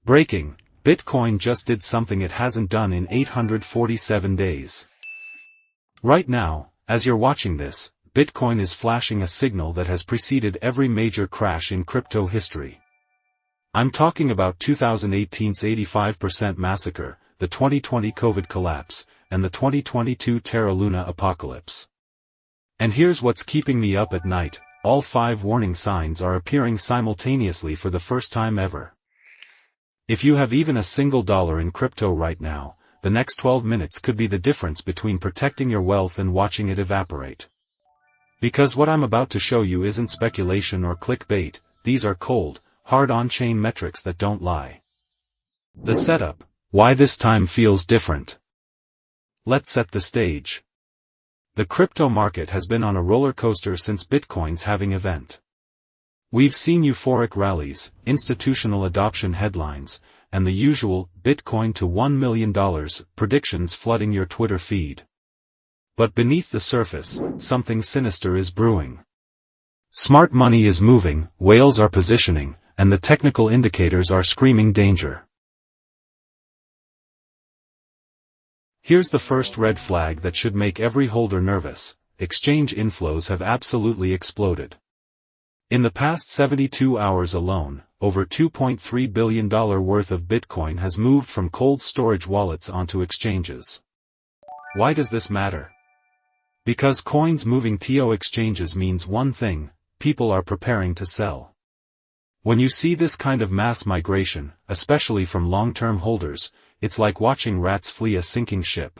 Breaking: Bitcoin just did something it hasn't done in 847 days. Right now, as you're watching this, Bitcoin is flashing a signal that has preceded every major crash in crypto history. I'm talking about 2018's 85% massacre, the 2020 COVID collapse, and the 2022 Terra Luna apocalypse. And here's what's keeping me up at night: all 5 warning signs are appearing simultaneously for the first time ever. If you have even a single dollar in crypto right now, the next 12 minutes could be the difference between protecting your wealth and watching it evaporate. Because what I'm about to show you isn't speculation or clickbait, these are cold, hard on-chain metrics that don't lie. The setup: why this time feels different. Let's set the stage. The crypto market has been on a roller coaster since Bitcoin's halving event. We've seen euphoric rallies, institutional adoption headlines, and the usual Bitcoin to $1 million predictions flooding your Twitter feed. But beneath the surface, something sinister is brewing. Smart money is moving, whales are positioning, and the technical indicators are screaming danger. Here's the first red flag that should make every holder nervous: exchange inflows have absolutely exploded. In the past 72 hours alone, over $2.3 billion worth of Bitcoin has moved from cold storage wallets onto exchanges. Why does this matter? Because coins moving to exchanges means one thing: people are preparing to sell. When you see this kind of mass migration, especially from long-term holders, it's like watching rats flee a sinking ship.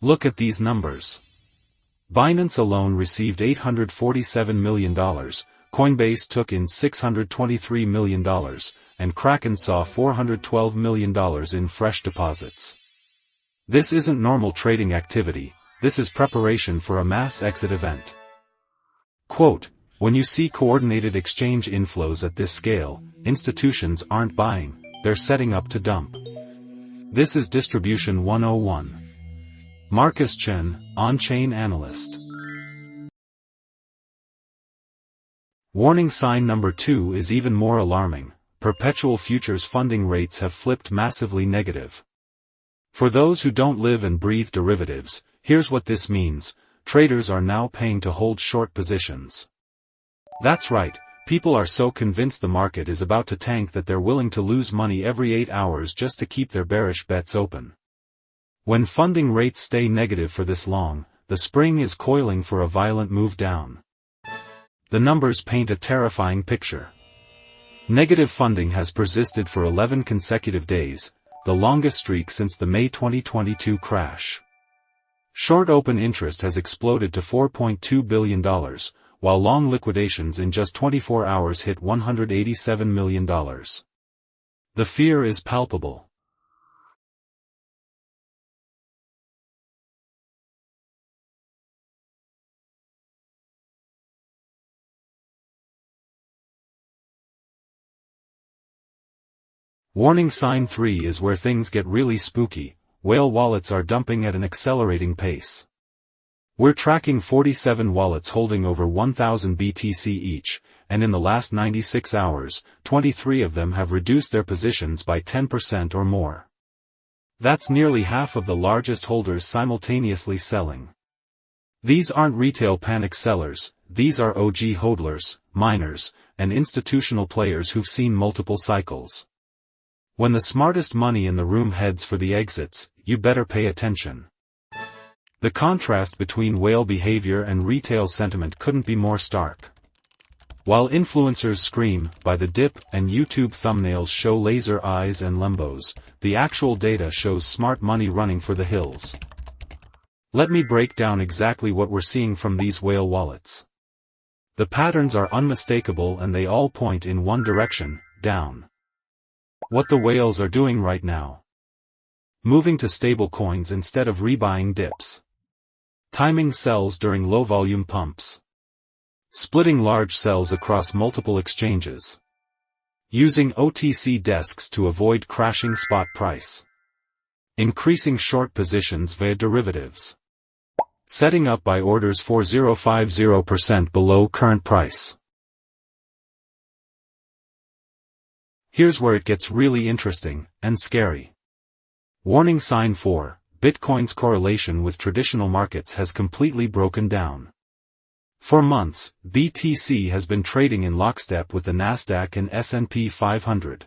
Look at these numbers. Binance alone received $847 million, Coinbase took in $623 million, and Kraken saw $412 million in fresh deposits. This isn't normal trading activity, this is preparation for a mass exit event. Quote: when you see coordinated exchange inflows at this scale, institutions aren't buying, they're setting up to dump. This is Distribution 101. Marcus Chen, on-chain analyst. Warning sign number 2 is even more alarming: perpetual futures funding rates have flipped massively negative. For those who don't live and breathe derivatives, here's what this means: traders are now paying to hold short positions. That's right, people are so convinced the market is about to tank that they're willing to lose money every 8 hours just to keep their bearish bets open. When funding rates stay negative for this long, the spring is coiling for a violent move down. The numbers paint a terrifying picture. Negative funding has persisted for 11 consecutive days, the longest streak since the May 2022 crash. Short open interest has exploded to $4.2 billion, while long liquidations in just 24 hours hit $187 million. The fear is palpable. Warning sign 3 is where things get really spooky: whale wallets are dumping at an accelerating pace. We're tracking 47 wallets holding over 1,000 BTC each, and in the last 96 hours, 23 of them have reduced their positions by 10% or more. That's nearly half of the largest holders simultaneously selling. These aren't retail panic sellers, these are OG hodlers, miners, and institutional players who've seen multiple cycles. When the smartest money in the room heads for the exits, you better pay attention. The contrast between whale behavior and retail sentiment couldn't be more stark. While influencers scream "buy the dip" and YouTube thumbnails show laser eyes and lembos, the actual data shows smart money running for the hills. Let me break down exactly what we're seeing from these whale wallets. The patterns are unmistakable and they all point in one direction: down. What the whales are doing right now: moving to stable coins instead of rebuying dips. Timing sells during low-volume pumps. Splitting large sells across multiple exchanges. Using OTC desks to avoid crashing spot price. Increasing short positions via derivatives. Setting up buy orders 4050% below current price. Here's where it gets really interesting and scary. Warning sign 4, Bitcoin's correlation with traditional markets has completely broken down. For months, BTC has been trading in lockstep with the Nasdaq and S&P 500.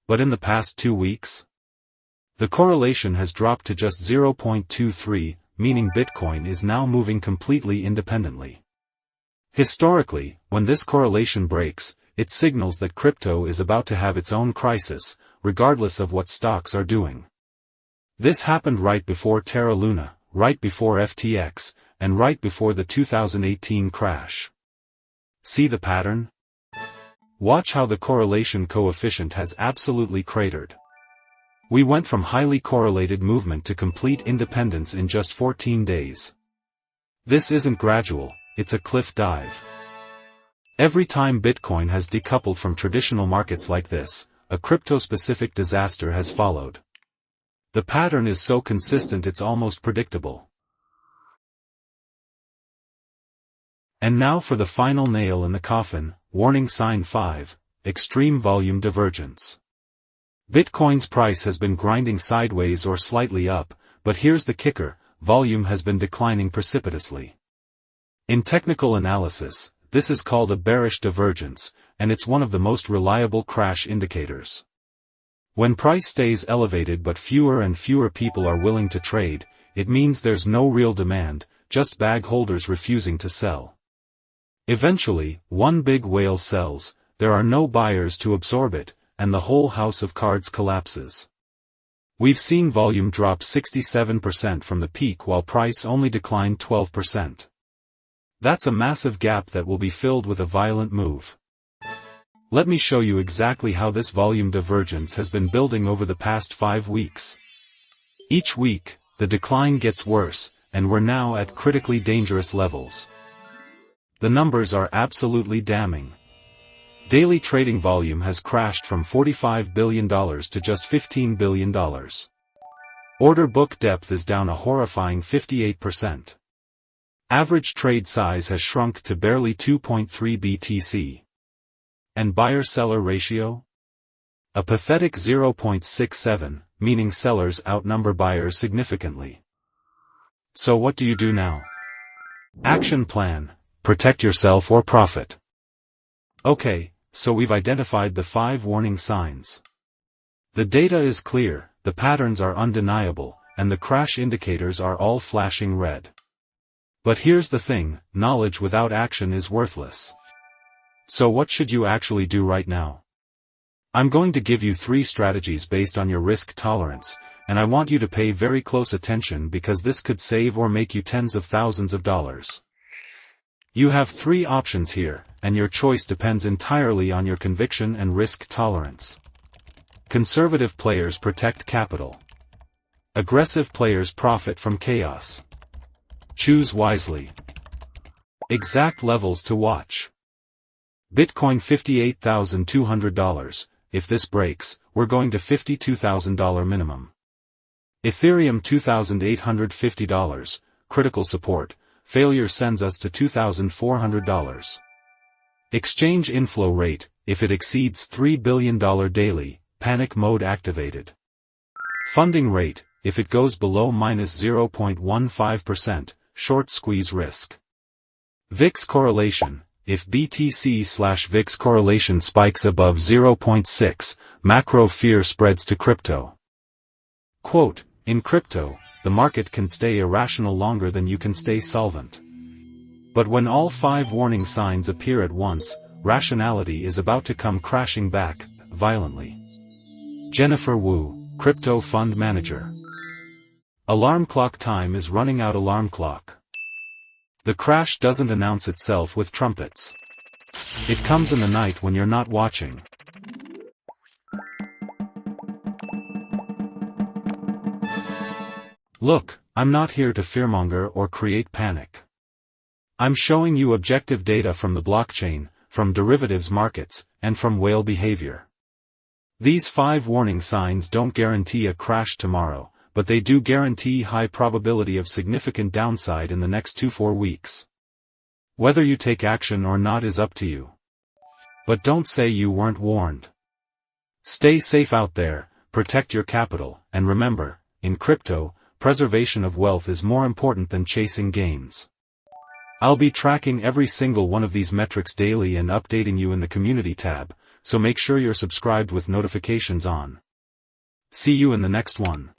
But in the past 2 weeks, the correlation has dropped to just 0.23, meaning Bitcoin is now moving completely independently. Historically, when this correlation breaks, it signals that crypto is about to have its own crisis, regardless of what stocks are doing. This happened right before Terra Luna, right before FTX, and right before the 2018 crash. See the pattern? Watch how the correlation coefficient has absolutely cratered. We went from highly correlated movement to complete independence in just 14 days. This isn't gradual, it's a cliff dive. Every time Bitcoin has decoupled from traditional markets like this, a crypto-specific disaster has followed. The pattern is so consistent it's almost predictable. And now for the final nail in the coffin, warning sign 5, extreme volume divergence. Bitcoin's price has been grinding sideways or slightly up, but here's the kicker, volume has been declining precipitously. In technical analysis, this is called a bearish divergence, and it's one of the most reliable crash indicators. When price stays elevated but fewer and fewer people are willing to trade, it means there's no real demand, just bag holders refusing to sell. Eventually, one big whale sells, there are no buyers to absorb it, and the whole house of cards collapses. We've seen volume drop 67% from the peak while price only declined 12%. That's a massive gap that will be filled with a violent move. Let me show you exactly how this volume divergence has been building over the past 5 weeks. Each week, the decline gets worse, and we're now at critically dangerous levels. The numbers are absolutely damning. Daily trading volume has crashed from $45 billion to just $15 billion. Order book depth is down a horrifying 58%. Average trade size has shrunk to barely 2.3 BTC. And buyer-seller ratio? A pathetic 0.67, meaning sellers outnumber buyers significantly. So what do you do now? Action plan. Protect yourself or profit. Okay, so we've identified the 5 warning signs. The data is clear, the patterns are undeniable, and the crash indicators are all flashing red. But here's the thing, knowledge without action is worthless. So what should you actually do right now? I'm going to give you 3 strategies based on your risk tolerance, and I want you to pay very close attention because this could save or make you tens of thousands of dollars. You have 3 options here, and your choice depends entirely on your conviction and risk tolerance. Conservative players protect capital. Aggressive players profit from chaos. Choose wisely. Exact levels to watch. Bitcoin $58,200, if this breaks, we're going to $52,000 minimum. Ethereum $2,850, critical support. Failure sends us to $2,400. Exchange inflow rate, if it exceeds $3 billion daily, panic mode activated. Funding rate, if it goes below -0.15%, short squeeze risk. VIX correlation, if BTC/VIX correlation spikes above 0.6, macro fear spreads to crypto. Quote, in crypto, the market can stay irrational longer than you can stay solvent. But when all 5 warning signs appear at once, rationality is about to come crashing back, violently. Jennifer Wu, Crypto Fund Manager. Alarm clock time is running out. Alarm clock. The crash doesn't announce itself with trumpets. It comes in the night when you're not watching. Look, I'm not here to fearmonger or create panic. I'm showing you objective data from the blockchain, from derivatives markets, and from whale behavior. These 5 warning signs don't guarantee a crash tomorrow, but they do guarantee high probability of significant downside in the next 2-4 weeks. Whether you take action or not is up to you. But don't say you weren't warned. Stay safe out there, protect your capital, and remember, in crypto, preservation of wealth is more important than chasing gains. I'll be tracking every single one of these metrics daily and updating you in the community tab, so make sure you're subscribed with notifications on. See you in the next one.